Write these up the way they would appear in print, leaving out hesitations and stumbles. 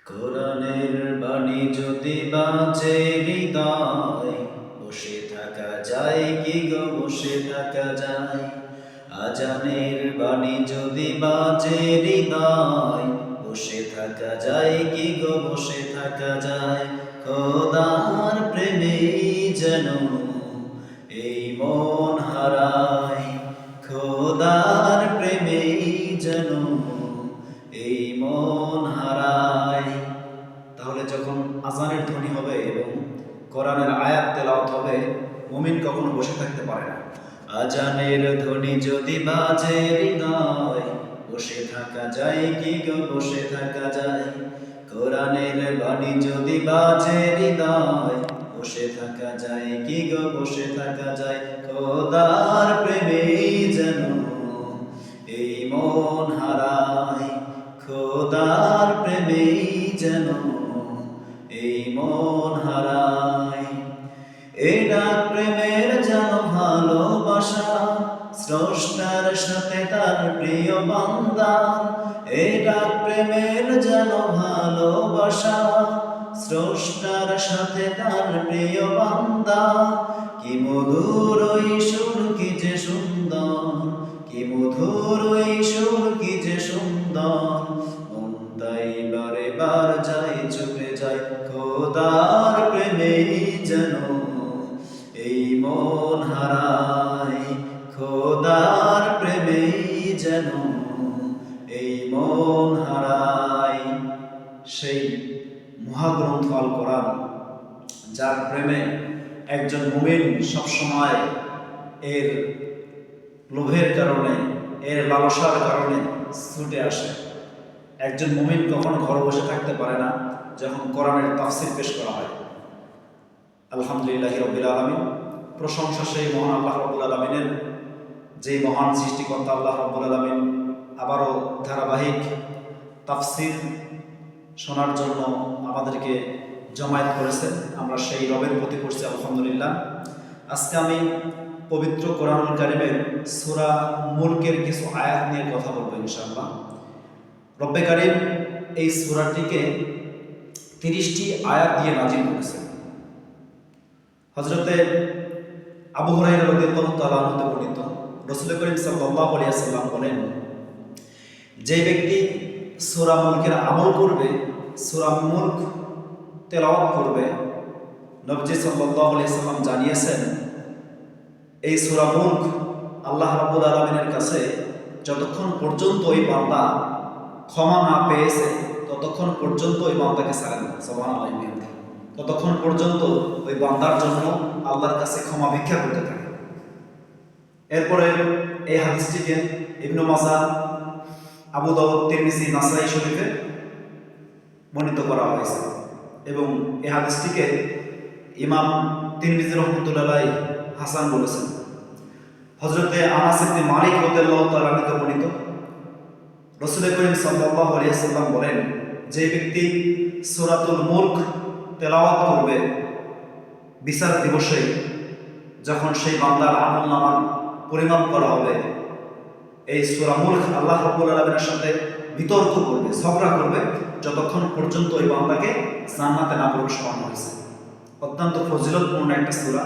কোরআনের বাণী যদি বাজে হৃদয়, বসে থাকা যায় কি গো, বসে থাকা যায়। আজানের বাণী যদি বাজে হৃদয়, বসে থাকা যায় কি গো, বসে থাকা যায়। খোদার প্রেমে যেন এই মন হারায়, খোদার প্রেমে যেন এই মন হারায়। তাহলে যখন আজানের ধ্বনি হবে এবং কোরআনের আয়াত তেলাওয়াত হবে, মুমিন কখনো বসে থাকতে পারে না। আজানের ধ্বনি যদি বাজে হৃদয়, বসে থাকা যায় কি গো, বসে থাকা যায়। কোরআনের বাণী যদি বাজে হৃদয়, বসে থাকা যায় কি গো, বসে থাকা যায়। খোদার প্রেমে যেন এই মন হারায়, খোদার প্রেমে যেন এই মন হারায়। এই ডাক প্রেমের যেন ভালোবাসা, স্রষ্টার সাথে তার প্রিয় বান্দা। এই ডাক প্রেমের যেন ভালোবাসা, স্রষ্টার সাথে তার প্রিয় বান্দা। কি মধুর ওই সুর, কি যে সুন্দর, কি মধুর ওই সুর, কি যে সুন্দর। মন তাই বারে বার যায়, চুপে যায়। খোদার প্রেমে যেন এই মন হারায়, খোদার প্রেমে যেন এই মন হারায়। সেই মহাগ্রন্থ আল কোরআন, যার প্রেমে একজন মুমিন সবসময় এর লোভের কারণে, এর লালসার কারণে ছুটে আসে। একজন মুমিন কখনো ঘরে বসে থাকতে পারে না যখন কোরআনের তাফসীর পেশ করা হয়। আলহামদুলিল্লাহি রাব্বিল আলামিন, প্রশংসা সেই মহান আল্লাহ রাব্বুল আলামিনের, যেই মহান সৃষ্টিকর্তা আল্লাহ রাব্বুল আলামিন আবারও ধারাবাহিক তাফসীর শোনার জন্য আমাদেরকে জমায়েত করেছেন। আমরা সেই রবের প্রতি করছি আলহামদুলিল্লাহ। আজকে আমি পবিত্র কোরআনুল কারীমের সূরা মুলকের কিছু আয়াত নিয়ে কথা বলবো ইনশাআল্লাহ। রব্বে কারীম এই সূরাটিকে 30টি আয়াত দিয়ে নাজিল করেছেন। হযরতে আবু হুরায়রা রাদিয়াল্লাহু তাআলা আনহু বর্ণিত, রাসূল করিম সাল্লাল্লাহু আলাইহি ওয়াসাল্লাম বলেন, যে ব্যক্তি সূরা মুলকের আমল করবে, সূরা মুলক তেলাওয়াত করবে, নবী সাল্লাল্লাহু আলাইহি ওয়াসাল্লাম জানিয়েছেন এই সূরা মুলক আল্লাহ রাব্বুল আলামিনের কাছে যতক্ষণ পর্যন্ত ওই বান্দা ক্ষমা না পেয়েছে, ততক্ষণ পর্যন্ত ওই বান্দাকে ছাড়েন না। সুবহানাল্লাহ। ততক্ষণ পর্যন্ত ওই বান্দার জন্য আল্লাহর কাছে ক্ষমা ভিক্ষা করতে থাকে। এরপরে এই হাদিসটিকে ইবনে মাজাহ, আবু দাউদ, তিরমিজি, নাসাই শরীফে বর্ণিত করা হয়েছে এবং এই হাদিসটিকে ইমাম তিরমিজি রাহমাতুল্লাহ আলাইহি হাসান বলেছেন। হযরতে আনাস ইবনে মালিক রাদিয়াল্লাহু তাআলা থেকে বর্ণিত, রাসূল করিম সাল্লাল্লাহু আলাইহি ওয়াসাল্লাম বলেন, যে ব্যক্তি সূরাতুল মুলক তেলাওয়াত করবে বিচার দিবসে, যখন সেই বান্দার আমলনামার পরিমাপ করা হবে, এই সূরা মুলক আল্লাহ রাব্বুল আলামিনের সাথে বিতর্ক করবে, ঝগড়া করবে, যতক্ষণ পর্যন্ত ওই বান্দাকে জান্নাতে না প্রবেশ করানো হয়েছে। অত্যন্ত ফজিলতপূর্ণ একটা সূরা।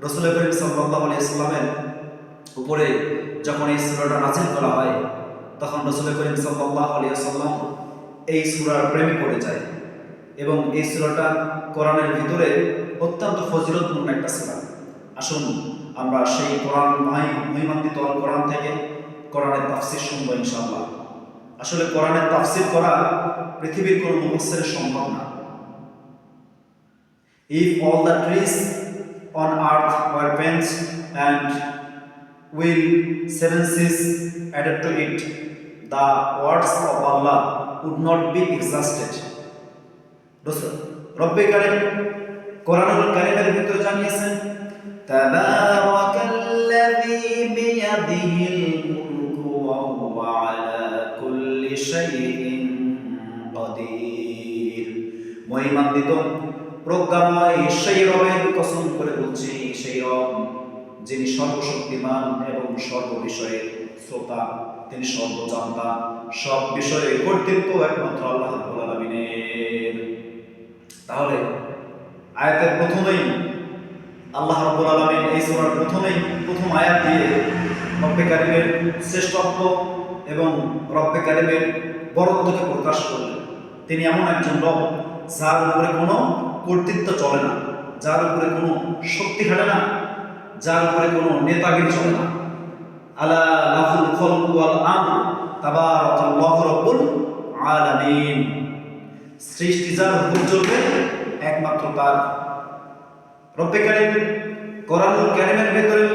রাসূল করিম সাল্লাল্লাহু আলাইহি ওয়াসাল্লামের উপরে যখন এই সূরাটা নাযিল করা হয়, তখন রাসূল করিম সাল্লাল্লাহু আলাইহি ওয়াসাল্লাম এই সূরার প্রেমে পড়ে যায় এবং এই সূরাটা কোরআনের ভিতরে অত্যন্ত ফজিলতপূর্ণ একটা সূরা। আসুন আমরা সেই কোরআন মহিমান্বিত আল কোরআন থেকে কোরআনের তাফসীর শুনবো ইনশাআল্লাহ। আসলে কোরআনের তাফসীর করা পৃথিবীর কোনো মুফাসসিরের সম্ভব না। If all the trees on earth were bent and will 7 seas added to it, the words of Allah would not be exhausted. রব্বে কারীম কোরআনুল কারীমের ভিতরে জানিয়েছেন, তাবারাকাল্লাযী বিয়াদিহিল মুলকু ওয়া হুয়া আলা কুল্লি শাইইন কাদির। মহিমান্বিত প্রজ্ঞাময় সেই রবের কসম করে বলছি, সেই রব যিনি সর্বশক্তিমান এবং সর্ববিষয়ের শ্রোতা, তিনি সর্বজান্তা, সব বিষয়ে কর্তৃত্ব একমাত্র আল্লাহ রাব্বুল আলামিনের। তাহলে আয়াতের প্রথমেই আল্লাহ রাব্বুল আলামিন এই সূরার প্রথম আয়াত দিয়ে রব্বে কারীমের শ্রেষ্ঠত্ব এবং রব্বে কারীমের বরত্বকে প্রকাশ করলেন। তিনি এমন একজন রব যার উপরে কোনো কর্তৃত্ব চলে না, যার উপরে কোনো শক্তি খাটে না, যার উপরে কোনো নেতাগিরি চলে না। আলা লাহুল খালকু ওয়াল আমর তাবারাকাল্লাহু রাব্বুল আলামিন। সৃষ্টি যার হুকুম চলবে একমাত্র তার। রব্বে কারীম কোরআনুল কারীমের ভেতরে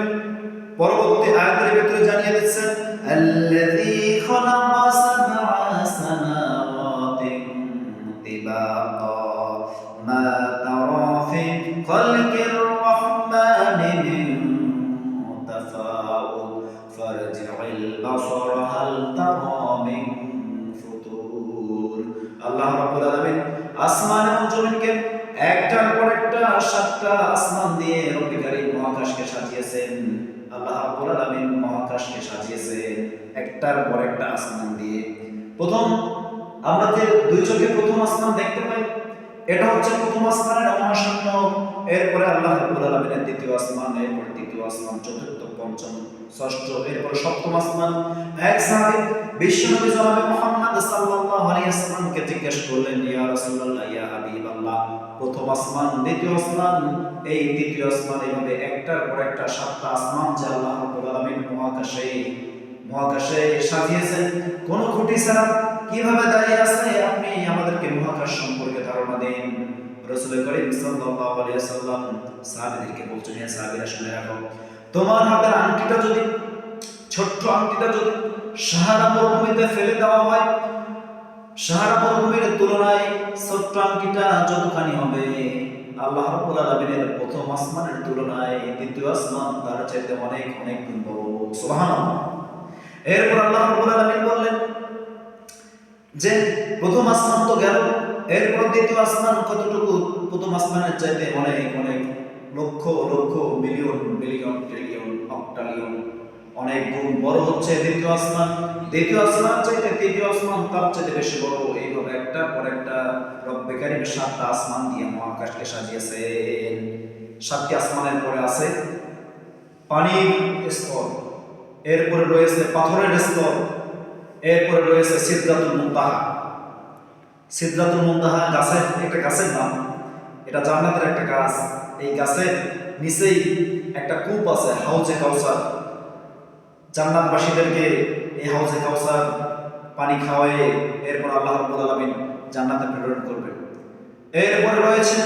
পরবর্তী আয়াতের ভেতরে জানিয়ে দিচ্ছেন আল্লাযী খালাকা সাবআ সামাওয়াতিন তিবাকা মা তারা ফি খালকির রাহমানি মিন তাফাউত ফারজি'ল বাসারা হাল তারা মিন ফুতুর। আল্লাহ রাব্বুল আলামিন আসমান এবং জমিনকে একটার পর একটা 7টা আসমান দিয়ে রব্বে কারীম মহাকাশকে সাজিয়েছেন। আল্লাহ রাব্বুল আলামিন মহাকাশকে সাজিয়েছেন একটার পর একটা আসমান দিয়ে। প্রথম আমরা যে দুই চোখে প্রথম আসমান দেখতে পাই, এটা হচ্ছে প্রথম আসমানের মহাশূন্য। এরপরে আল্লাহ রাব্বুল আলামিনের দ্বিতীয় আসমান, এরপর তৃতীয় আসমান, চতুর্থ, পঞ্চম, ষষ্ঠ, এরপর সপ্তম আসমান। এক সাহাবী বিশ্বনবী জনাবে মুহাম্মদ সাল্লাল্লাহু আলাইহি ওয়াসাল্লামকে জিজ্ঞেস করলেন, ইয়া রাসূলুল্লাহ, ইয়া হাবিবাল্লাহ, প্রথম আসমান, দ্বিতীয় আসমান, এই তৃতীয় আসমান, এইভাবে একটার পর একটা 7টা আসমান যে আল্লাহ রাব্বুল আলামিন মহাকাশে সাজিয়েছেন কোন খুঁটি ছাড়া কিভাবে দাঁড়িয়ে আছে, আপনি আমাদেরকে মহাকাশ সম্পর্কে ধারণা দিন। রাসূল করিম সাল্লাল্লাহু আলাইহি ওয়াসাল্লাম সাহাবীদেরকে বলছেন, হে সাহাবীরা শুনে রাখো, তোমার হাতের আংটিটা যদি, ছোট্ট আংটিটা যদি সাহারা মরুভূমিতে ফেলে দেওয়া হয়, সাহারা মরুভূমির তুলনায় ছোট্ট আংটিটা যতখানি হবে, আল্লাহ রাব্বুল আলামিনের প্রথম আসমানের তুলনায় দ্বিতীয় আসমান তার চাইতে অনেক অনেক গুণ বড়। সুবহানাল্লাহ। এরপর আল্লাহ রাব্বুল আলামিন বললেন যে প্রথম আসমান তো গেল, এরপর দ্বিতীয় আসমান কতটুকু? প্রথম আসমানের চাইতে অনেক অনেক lakh lakh million billion trillion অক্টালিয়ন অনেক গুণ বড় হচ্ছে দ্বিতীয় আসমান। দ্বিতীয় আসমান চাইতে তৃতীয় আসমান তার চাইতে বেশি বড়। এইভাবে একটার পর একটা রব্বে কারীম 7টা আসমান দিয়ে মহাকাশকে সাজিয়েছেন। 7টি আসমানের পরে আছে পানির স্তর, এরপরে রয়েছে পাথরের স্তর, এরপরে রয়েছে সিদরাতুল মুনতাহা। সিদরাতুল মুনতাহা একটা গাছের নাম, এটা জান্নাতের একটা গাছ। এই গাছের নিচেই একটা কূপ আছে, হাউজে কাউসার। জান্নাতবাসীদেরকে এই হাউজে কাউসার পানি খাওয়ায়ে এরপর আল্লাহ রাব্বুল আলামিন জান্নাতে প্রেরণ করবেন। এরপরে রয়েছে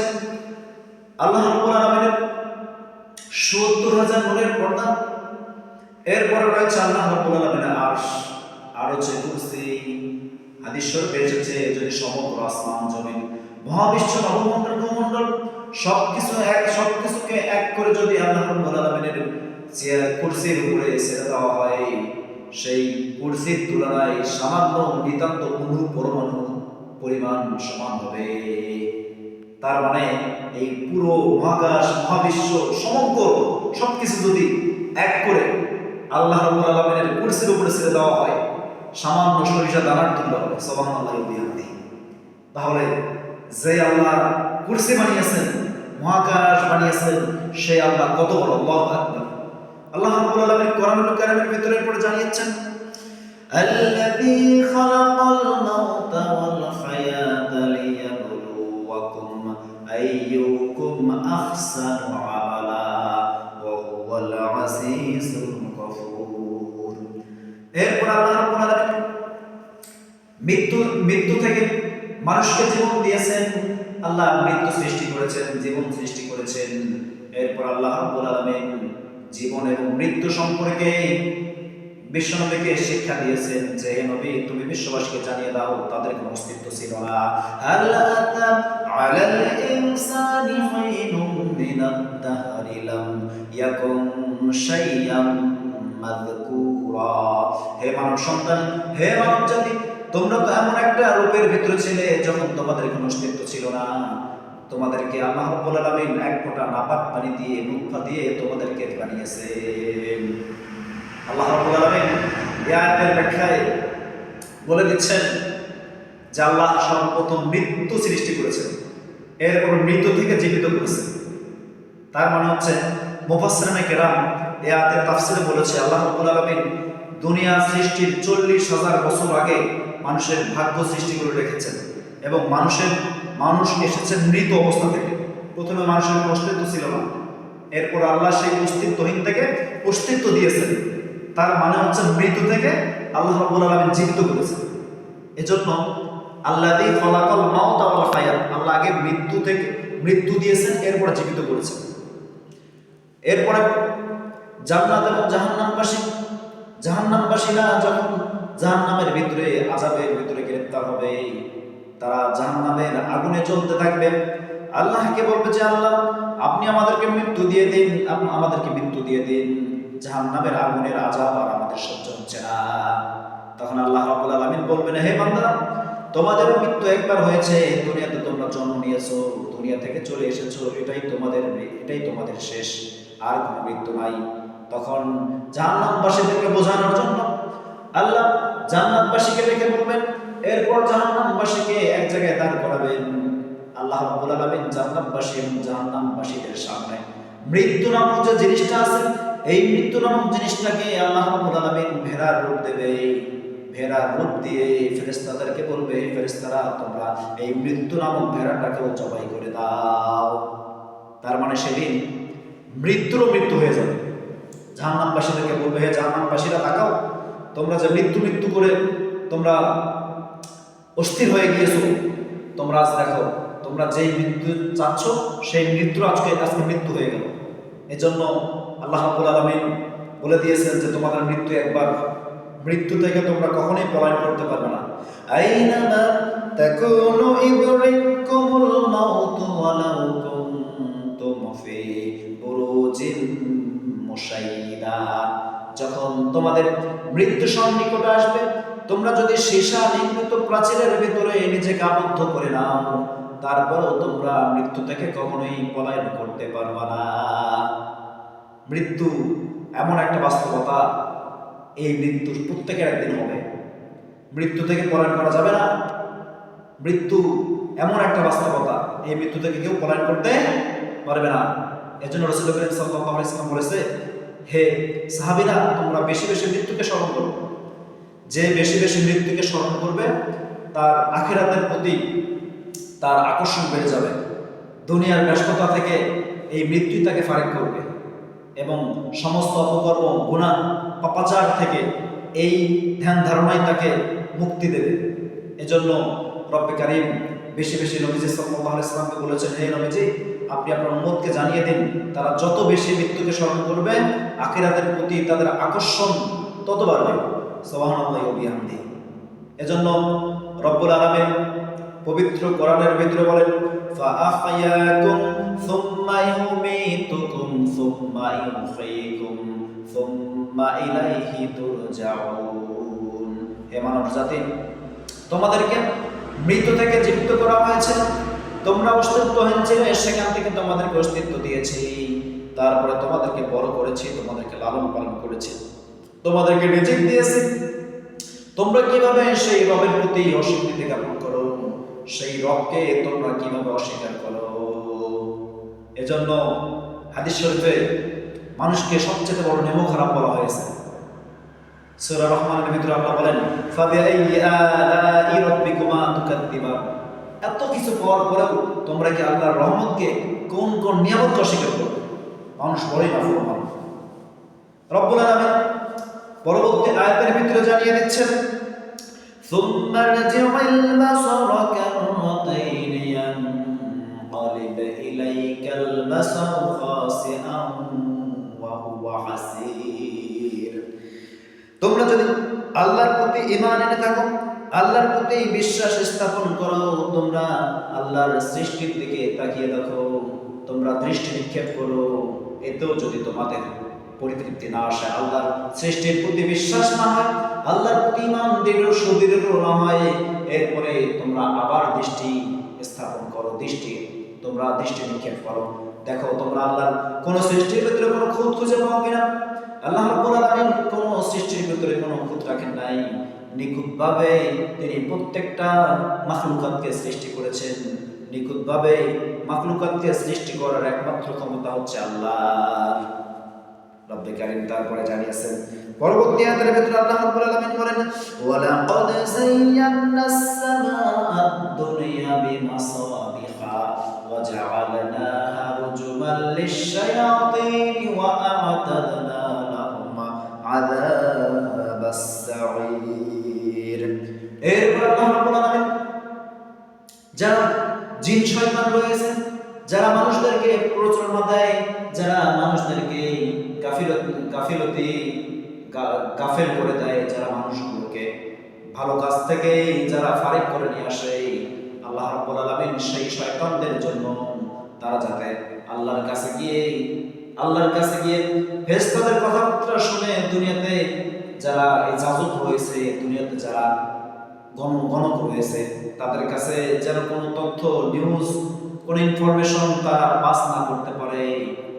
আল্লাহ রাব্বুল আলামিনের ৭০,০০০ নূরের পর্দা। এরপরে রয়েছে আল্লাহ রাব্বুল আলামিনের আরশ, আর হচ্ছে কুরসি। হাদিস শরীফে এসেছে, যদি সমগ্র আসমান জমিন মহাবিশ্ব নবমণ্ডল ভূমণ্ডল সবকিছুকে এক করে যদি আল্লাহ রাব্বুল আলামিনের কুরসির উপরে ছেড়ে দেওয়া হয়, সেই কুরসির তুলনায় সামান্য নিতান্ত অণু পরমাণু পরিমাণ সমান হবে। তার মানে এই পুরো মহাকাশ মহাবিশ্ব সমগ্র সবকিছু যদি এক করে আল্লাহ রাব্বুল আলামিনের কুরসির উপরে ছেড়ে দেওয়া হয়, সামান্য সরিষা দানার তুল্য হবে। সুবহানাল্লাহি ওয়া বিহামদিহি। তাহলে যে আল্লাহ কুরসি বানিয়েছেন, মহাকাশ বানিয়েছেন, সেই আল্লাহ কত বড়! আল্লাহু আকবার। আল্লাহ রাব্বুল আলামিন কোরআনুল কারীমের ভিতরে পড়ে জানিয়েছেন, আল্লাযী খালাকাল মাউতা ওয়াল হায়াতা লিয়াবলুয়াকুম আইয়ুকুম আহসানু আমালা ওয়া হুয়াল আজিজুল গফুর। এরপর আল্লাহ রাব্বুল আলামিন মৃত্যু থেকে মানুষকে জীবন দিয়েছেন। আল্লাহ মৃত্যু সৃষ্টি করেছেন, জীবন সৃষ্টি করেছেন। এরপর আল্লাহ রাব্বুল আলামিন জীবন এবং মৃত্যু সম্পর্কে বিশ্বনবীকে শিক্ষা দিয়েছেন যে, হে নবী, তুমি বিশ্ববাসীকে জানিয়ে দাও তাদের কোনো অস্তিত্ব ছিল না। হাল আতা আলাল ইনসানি হাইনুম মিনাদ দাহরি লাম ইয়াকুন শাইয়াম মাযকুরা। হে মানব সন্তান, হে মানব জাতি, তোমরা তো এমন একটা রূপের ভিতরে ছিলে যখন তোমাদের কোনো অস্তিত্ব ছিল না। তোমাদেরকে আল্লাহ রাব্বুল আলামিন এক ফোঁটা নাপাক পানি দিয়ে, নুতফা দিয়ে তোমাদেরকে বানিয়েছেন। আল্লাহ রাব্বুল আলামিন এই আয়াতের ব্যাখ্যায় বলে দিচ্ছেন যে আল্লাহ সর্বপ্রথম মৃত্যু সৃষ্টি করেছেন। এরপর মৃত থেকে জীবিত করেছে। তার মানে হচ্ছে মুফাসসিরিনে কেরাম এই আয়াতের তাফসীরে বলেছে আল্লাহ রাব্বুল আলামিন দুনিয়া সৃষ্টির 40,000 বছর আগে মানুষের ভাগ্য সৃষ্টি করে রেখেছেন এবং মানুষ এসেছে মৃত অবস্থা থেকে। প্রথমে মানুষের কোনো অস্তিত্ব ছিল না, এরপর আল্লাহ সেই অস্তিত্বহীন থেকে অস্তিত্ব দিয়েছেন। তার মানে হচ্ছে মৃত থেকে আল্লাহ রাব্বুল আলামিন জীবিত করেছেন। এজন্য আল্লাযী খালাকাল মাউতা ওয়াল হায়াত, আল্লাহ আগে মৃত্যু দিয়েছেন, এরপর জীবিত করেছেন। এরপরে জান্নাত এবং জাহান্নামবাসীরা যখন জাহান্নামের ভিতরে আযাবের ভিতরে গ্রেফতার হবে, তারা জাহান্নামের আগুনে জ্বলতে থাকবে। আল্লাহকে বলবে যে আল্লাহ আপনি আমাদেরকে মৃত্যু দিয়ে দিন, জাহান্নামের আগুনের আযাব আর আমাদের সহ্য হচ্ছে না। তখন আল্লাহ রাব্বুল আলামিন বলবেন, হে বান্দারা, তোমাদের মৃত্যু একবার হয়েছে, দুনিয়াতে তোমরা জন্ম নিয়েছো, দুনিয়া থেকে চলে এসেছো, এটাই তোমাদের শেষ, আর কোনো মৃত্যু নাই। তখন জাহান্নামবাসীদেরকে বোঝানোর জন্য আল্লাহ জান্নাতবাসীকে ডেকে বলবেন, এরপর জাহান্নামবাসীকে এক জায়গায় দাঁড় করাবেন। আল্লাহ রাব্বুল আলামিন জান্নাতবাসী এবং জাহান্নামবাসীদের সামনে মৃত্যু নামক যে জিনিসটা আছে, এই মৃত্যু নামক জিনিসটাকে আল্লাহ রাব্বুল আলামিন ভেড়ার রূপ দেবে। ভেড়ার রূপ দিয়ে ফেরেশতাদেরকে বলবে, ফেরেশতারা তোমরা এই মৃত্যু নামক ভেড়াটাকেও জবাই করে দাও। তার মানে সেদিন মৃত্যু হয়ে যাবে। জাহান্নামবাসীদেরকে বলবে, হে জাহান্নামবাসীরা তাকাও, তোমরা যে মৃত্যু করে তোমরা অস্থির হয়ে গিয়েছো, তোমরা আজ দেখো, তোমরা যেই মৃত্যু চাচ্ছ সেই মৃত্যু আজকে মৃত্যু হয়ে গেল। এজন্য আল্লাহ রাব্বুল আলামিন বলে দিয়েছেন যে তোমাদের মৃত্যু একবার, মৃত্যু থেকে তোমরা কখনোই পলায়ন করতে পারবে না। আইনামা তাকুনু ইদরিকুমুল মাউতু ওয়ালাউ কুনতুম ফি বুরুজিন মুশাইয়্যিদা, যখন তোমাদের মৃত্যু সন্নিকটে আসবে, তোমরা যদি সীসা নির্মিত প্রাচীরের ভিতরে নিজেকে আবদ্ধ করে নাও, তারপরেও তোমরা মৃত্যু থেকে কখনোই পলায়ন করতে পারবে না। মৃত্যু এমন একটা বাস্তবতা, এই মৃত্যু প্রত্যেকের একদিন হবে। মৃত্যু থেকে পলায়ন করা যাবে না। মৃত্যু এমন একটা বাস্তবতা, এই মৃত্যু থেকে কেউ পলায়ন করতে পারবে না। এজন্য রাসূল করিম সাল্লাল্লাহু আলাইহি ওয়াসাল্লাম বলেছে, হে সাহাবীরা, তোমরা বেশি বেশি মৃত্যুকে স্মরণ করো। যে বেশি বেশি মৃত্যুকে স্মরণ করবে, তার আখিরাতের প্রতি তার আকর্ষণ বেড়ে যাবে। দুনিয়ার ব্যস্ততা থেকে এই মৃত্যুই তাকে ফারেক করবে এবং সমস্ত অপকর্ম, গুনাহ, পাপাচার থেকে এই ধ্যান ধারণাই তাকে মুক্তি দেবে। এজন্য রব্বে কারীম বেশি বেশি নবীজি সাল্লাল্লাহু আলাইহি ওয়াসাল্লামকে বলেছেন, হে নবীজি, আপনি আপনার উম্মতকে জানিয়ে দিন, তারা যত বেশি মৃত্যুকে স্মরণ করবে, আখিরাতের প্রতি তাদের আকর্ষণ তত বাড়বে। সুবহানাল্লাহি ওয়া বিহামদিহি। এজন্য রব্বুল আলামিন পবিত্র কোরআনের ভিতরে বলেন, ফাআহইয়াকুম সুম্মা ইউমীতুকুম সুম্মা ইউহয়িকুম সুম্মা ইলাইহি তুরজাউন। হে মানব জাতি, তোমাদেরকে মৃত থেকে জীবিত করা হয়েছে, তোমরা অস্তিত্বহীন ছিলে, সেখান থেকে তোমাদেরকে অস্তিত্ব দিয়েছি, তারপরে তোমাদেরকে বড় করেছি, তোমাদেরকে লালন পালন করেছি, তোমাদেরকে রিজিক দিয়েছি। তোমরা কিভাবে সেই রবের প্রতি অস্বীকৃতি জ্ঞাপন করো, সেই রবকে তোমরা কিভাবে অস্বীকার করো। এজন্য হাদিস শরীফে মানুষকে সবচেয়ে বড় নেমো খারাপ বলা হয়েছে। সূরা রহমানের ভিতরে আল্লাহ বলেন, ফাবিআইয়ি আলাই রাব্বিকুমা তুকাদ্দিবান। এত কিছু পাওয়ার পরেও তোমরা কি আল্লাহর রহমতকে কোন কোন নিয়ামতকে অস্বীকার করবে? মানুষ বড়ই নাফরমান। রব্বুল আলামিন পরবর্তী আয়াতের ভিতরে জানিয়ে দিচ্ছেন, সুম্মা রাজিউল বাসারা কাররাতাইন ইয়ানকালিব ইলাইকাল বাসারু খাসিআন ওয়া হুয়া হাসীর। তোমরা যদি আল্লাহর প্রতি ঈমান এনে থাকো, আল্লাহর প্রতি বিশ্বাস স্থাপন করো, তোমরা আল্লাহর সৃষ্টির দিকে তাকিয়ে দেখো, তোমরা দৃষ্টি নিক্ষেপ করো, এতেও যদি তোমাদের পরিতৃপ্তি না আসে, আল্লাহর সৃষ্টির প্রতি বিশ্বাস না হয়, আল্লাহর প্রতি ঈমান সুদৃঢ় না হয়, এরপরে তোমরা আবার দৃষ্টি স্থাপন করো, তোমরা দৃষ্টি নিক্ষেপ করো, দেখো তোমরা আল্লাহর কোন সৃষ্টির ভিতরে কোনো খুঁত খুঁজে পাও কিনা। আল্লাহ রাব্বুল আলামিন কোন সৃষ্টির ভিতরে কোনো খুঁত রাখেন নাই। নিখুঁতভাবে তিনি প্রত্যেকটা মাখলুকাতকে সৃষ্টি করেছেন, নিখুঁতভাবে মাখলুকাতকে সৃষ্টি করার একমাত্র ক্ষমতা হচ্ছে আল্লাহর। রব্বে কারীম তারপরে জানিয়েছেন পরবর্তী আয়াতের ভিতরে আল্লাহ রাব্বুল আলামিন বলেন ওয়ালাকাদ যায়্যানাস সামাআদ দুনিয়া বিমাসাবিহা ওয়া জাআলনাহা রুজুমান লিশ-শায়াতিন ওয়া আ'তাদনা লাহুম আযাবাস সাঈর। এরপর আল্লাহ রাব্বুল আলামিন যারা জিন শয়তান রয়েছে, যারা মানুষদেরকে প্ররোচনা দেয়, যারা মানুষদেরকে গাফেল করে দেয়, যারা মানুষগুলোকে ভালো কাজ থেকে যারা ফারিক করে নিয়ে আসে, আল্লাহ রাব্বুল আলামিন সেই শয়তানদের জন্য তারা যাতে আল্লাহর কাছে গিয়ে ফেরেশতাদের কথাবার্তা শুনে দুনিয়াতে যারা এই যাজক রয়েছে, দুনিয়াতে যারা গণক রয়েছে, তাদের কাছে যেন কোনো তথ্য, নিউজ, কোনো ইনফরমেশন তারা পাস না করতে পারে,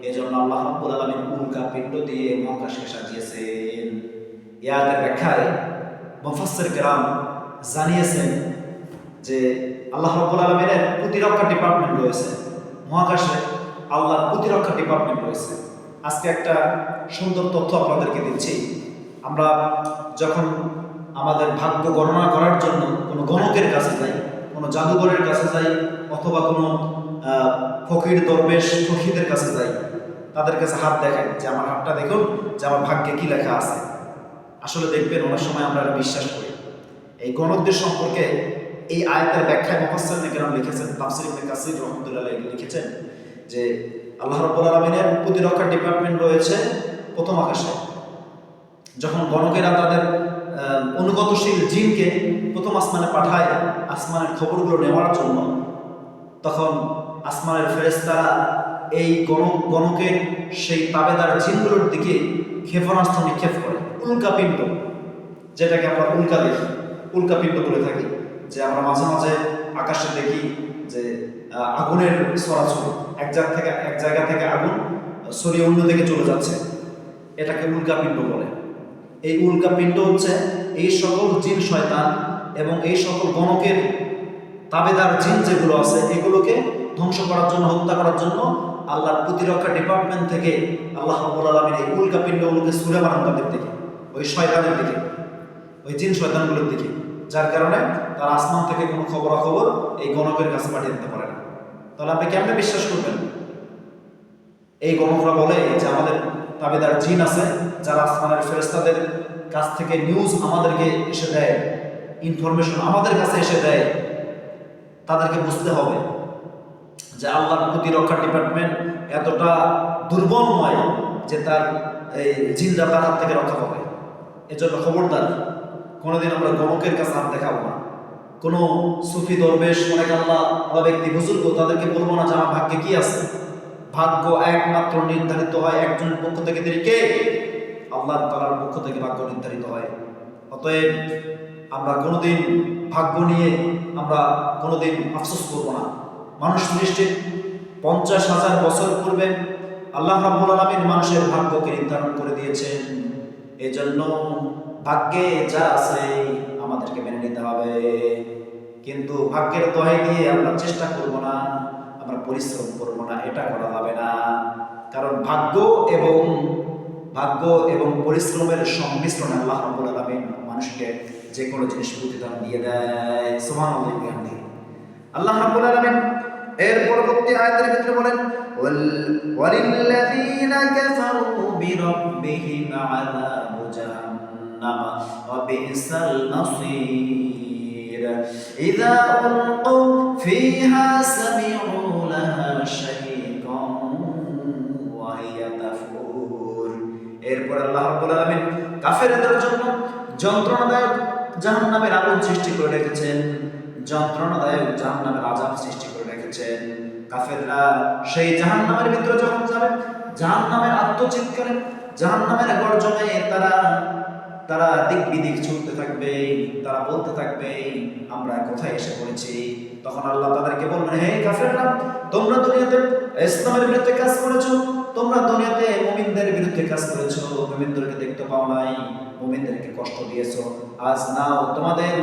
এজন্য আল্লাহ রাব্বুল আলামিন উল্কা পিণ্ড দিয়ে মহাকাশকে সাজিয়েছেন। এর ব্যাখ্যায় মুফাসসির কেরাম জানিয়েছেন যে আল্লাহ রাব্বুল আলামিনের প্রতিরক্ষা ডিপার্টমেন্ট রয়েছে মহাকাশে, আল্লাহর প্রতিরক্ষা ডিপার্টমেন্ট রয়েছে। আজকে একটা সুন্দর তথ্য আপনাদেরকে দিচ্ছি। আমরা যখন আমাদের ভাগ্য গণনা করার জন্য কোনো গণকের কাছে যাই, কোনো জাদুঘরের কাছে যাই, অথবা কোনো ফকির দরবেশ ফকিরদের কাছে যাই, তাদের কাছে হাত দেখাই যে আমার হাতটা দেখুন যে আমার ভাগ্যে কি লেখা আছে। আসলে দেখবেন অনেক সময় আমরা বিশ্বাস করি। এই গণকদের সম্পর্কে এই আয়াতের ব্যাখ্যায় মুফাসসিরিন কেরাম লিখেছেন, তাফসীর ইবনে কাসির রাহমাতুল্লাহ আলাইহি লিখেছেন যে আল্লাহ রাব্বুল আলামিনের প্রতিরক্ষা ডিপার্টমেন্ট রয়েছে প্রথম আকাশে। যখন গণকেরা তাদের অনুগতশীল জিনকে প্রথম আসমানে পাঠায় আসমানের খবরগুলো নেওয়ার জন্য, তখন আসমানের ফেরেশতারা এই গণকের সেই তাবেদার জিনগুলোর দিকে ক্ষেপণাস্ত্র নিক্ষেপ করে, উল্কাপিণ্ড, যেটাকে আমরা উল্কাপিণ্ড বলে থাকি। যে আমরা মাঝে মাঝে আকাশে দেখি যে আগুনের ছড়াছড়ি, এক জায়গা থেকে আগুন ছড়িয়ে অন্য দিকে চলে যাচ্ছে, এটাকে উল্কাপিণ্ড বলে। এই উল্কাপিণ্ড হচ্ছে এই সকল জিন শয়তান এবং এই সকল গণকের তাবেদার জিন যেগুলো আছে, এগুলোকে ধ্বংস করার জন্য, হত্যা করার জন্য আল্লাহর প্রতিরক্ষা ডিপার্টমেন্ট থেকে আল্লাহ রাব্বুল আলামিন এই উল্কাপিণ্ডগুলোকে ছুঁড়ে মারেন তাদের দিকে, ওই শয়তানের দিকে, ওই জিন শয়তানগুলোর দিকে, যার কারণে তারা আসমান থেকে কোনো খবরাখবর এই গণকের কাছে পাঠিয়ে দিতে পারে না। তাহলে আপনি কেমনে বিশ্বাস করবেন? এই গণকরা বলে যে আমাদের তাবেদার জিন আছে, যারা আসমানের ফেরেশতাদের কাছ থেকে নিউজ আমাদেরকে এসে দেয়, ইনফরমেশন আমাদের কাছে এসে দেয়। তাদেরকে বুঝতে হবে যে আল্লাহর প্রতিরক্ষা ডিপার্টমেন্ট এতটা দুর্বল নয় যে তার এই জিনরা তার হাত থেকে রক্ষা পাবে। এজন্য খবরদার কোনোদিন আমরা গণকের কাছে হাত দেখাবো না। কোনো সুফি দরবেশ, অনেক আল্লাহ ব্যক্তি, বুজুর্গ, তাদেরকে বলবো না যে আমার ভাগ্যে কি আছে। ভাগ্য একমাত্র নির্ধারিত হয় একজনের পক্ষ থেকে, তিনি কে? আল্লাহ তাআলার পক্ষ থেকে ভাগ্য নির্ধারিত হয়। অতএব আমরা কোনোদিন ভাগ্য নিয়ে আমরা কোনোদিন আফসোস করবো না। মানুষ সৃষ্টির 50,000 বছর পূর্বে আল্লাহ রাব্বুল আলামিন মানুষের ভাগ্যকে নির্ধারণ করে দিয়েছেন। এজন্য ভাগ্যে যা আছে আমাদেরকে মেনে নিতে হবে। কিন্তু ভাগ্যের দোহাই দিয়ে আমরা চেষ্টা করব না, আমরা পরিশ্রম করব না, এটা করা যাবে না। কারণ ভাগ্য এবং পরিশ্রমের সংমিশ্রণে আল্লাহ রাব্বুল আলামিন মানুষকে যে কোনো জিনিস প্রতিদান দিয়ে দেয়। সুবহানাল্লাহি ওয়া বিহামদিহি। আল্লাহ রাব্বুল আলামিন এর পরবর্তী আয়াতের ভিতরে বলেন ওয়ালিল্লাযীনা কাফারু বিরাব্বিহিম আযাবু জাহান্নাম ওয়া বিসাল মাসীর ইযা উলকু ফীহা সামিউ লাহা শাহীকান ওয়া হিয়া তাফুর। এরপর আল্লাহ রাব্বুল আলামিন কাফেরদের জন্য যন্ত্রণাদায়ক জাহান্নামের আগুন সৃষ্টি করে রেখেছেন, যন্ত্রণাদায়ক জাহান্নামের আযাব সৃষ্টি করে রেখেছেন। কাফেররা সেই জাহান্নামের ভিতরে যখন যাবে, জাহান্নামের আত্মচিৎকারে, জাহান্নামের গর্জনে তারা দিক বিদিক ছুটতে থাকবে, তারা বলতে থাকবে আমরা কোথায় এসে পড়েছি। তখন আল্লাহ তাদেরকে বলবেন, হে কাফেররা, তোমরা দুনিয়াতে ইসলামের বিরুদ্ধে কাজ করেছো, তোমরা দুনিয়াতে মুমিনদের বিরুদ্ধে কাজ করেছো, মুমিনদেরকে দেখতে পাও নাই, মুমিনদেরকে কষ্ট দিয়েছো, আজ নাও তোমাদের